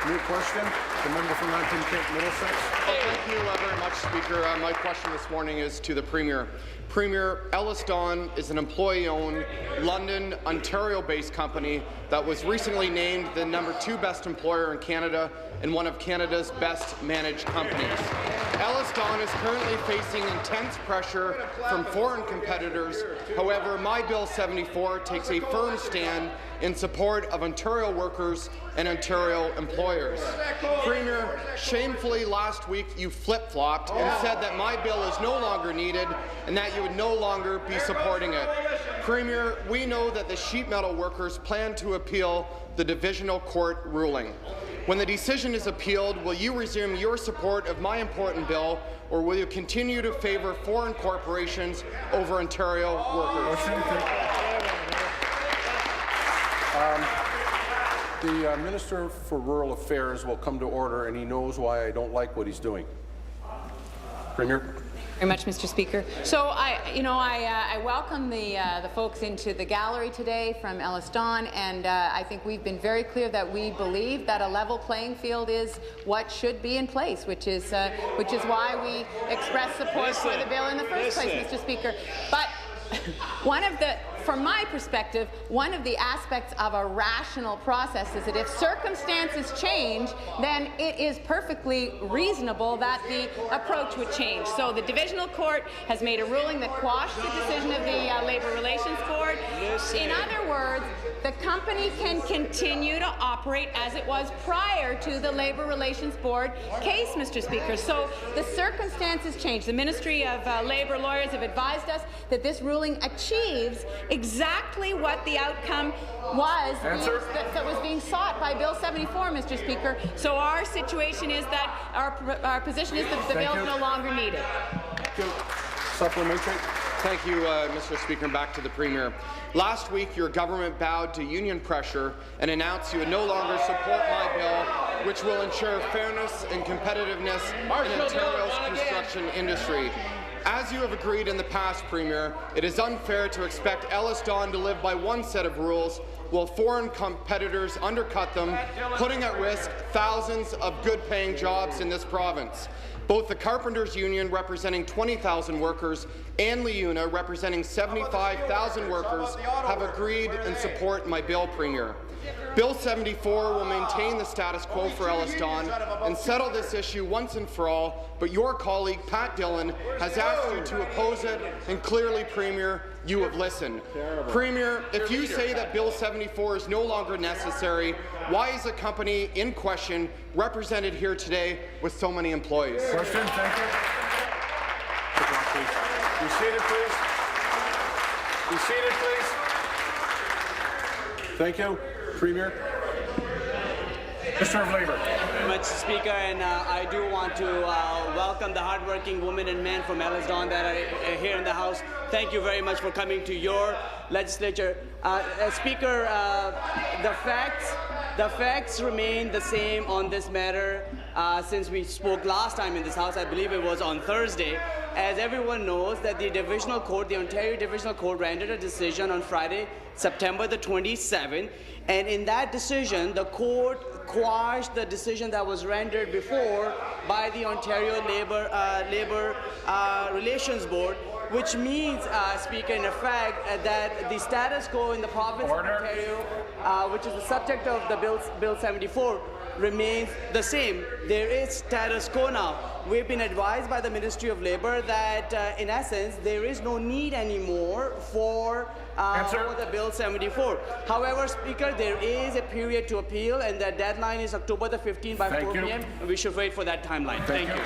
New question, the member from Lambton-Kent-Middlesex. Well, thank you very much, Speaker. My question this morning is to the Premier. Premier, EllisDon is an employee-owned London, Ontario-based company that was recently named the #2 best employer in Canada and one of Canada's best managed companies. EllisDon is currently facing intense pressure from foreign competitors. However, my Bill 74 takes a firm stand in support of Ontario workers and Ontario employers. Premier, shamefully last week you flip-flopped and said that my bill is no longer needed and that you would no longer be supporting it. Premier, we know that the sheet metal workers plan to appeal the divisional court ruling. When the decision is appealed, will you resume your support of my important bill, or will you continue to favour foreign corporations over Ontario workers? The Minister for Rural Affairs will come to order, and he knows why I don't like what he's doing. Premier. Very much, Mr. Speaker. So I welcome the folks into the gallery today from EllisDon, and I think we've been very clear that we believe that a level playing field is what should be in place, which is why we express support for the bill in the first place, Mr. Speaker. But from my perspective, one of the aspects of a rational process is that if circumstances change, then it is perfectly reasonable that the approach would change. So the Divisional Court has made a ruling that quashed the decision of the Labour Relations Board. In other words, the company can continue to operate as it was prior to the Labour Relations Board case, Mr. Speaker. So the circumstances change. The Ministry of Labour lawyers have advised us that this ruling achieves exactly what the outcome was that was being sought by Bill 74, Mr. Speaker. So our situation is that our position is that the bill is no longer needed. Thank you. Supplementary. Thank you, Mr. Speaker. And back to the Premier. Last week, your government bowed to union pressure and announced you would no longer support my bill, which will ensure fairness and competitiveness in Ontario's construction industry. As you have agreed in the past, Premier, it is unfair to expect EllisDon to live by one set of rules while foreign competitors undercut them, putting at risk thousands of good-paying jobs in this province. Both the Carpenters Union, representing 20,000 workers, and LiUNA, representing 75,000 workers, have agreed and support my bill, Premier. Bill 74 will maintain the status quo for EllisDon and settle this issue once and for all, but your colleague, Pat Dillon, has asked you to oppose it, and clearly, Premier, you have listened. Premier, if you say that Bill 74 is no longer necessary, why is the company in question represented here today with so many employees? Question, thank you. Be seated, please. Be seated, please. Thank you. Premier. Minister of Labour. Very much, Speaker, and I do want to welcome the hardworking women and men from EllisDon that are here in the House. Thank you very much for coming to your legislature. Speaker, the facts remain the same on this matter since we spoke last time in this House. I believe it was on Thursday. As everyone knows, that the Divisional Court, the Ontario Divisional Court, rendered a decision on Friday, September the 27th, and in that decision, the court quashed the decision that was rendered before by the Ontario Labour Relations Board, which means, Speaker, in effect, that the status quo in the province of Ontario, which is the subject of the Bill 74, remains the same. There is status quo now. We've been advised by the Ministry of Labour that, in essence, there is no need anymore for the Bill 74. However, Speaker, there is a period to appeal, and the deadline is October the 15th by 4 p.m. We should wait for that timeline. Thank you.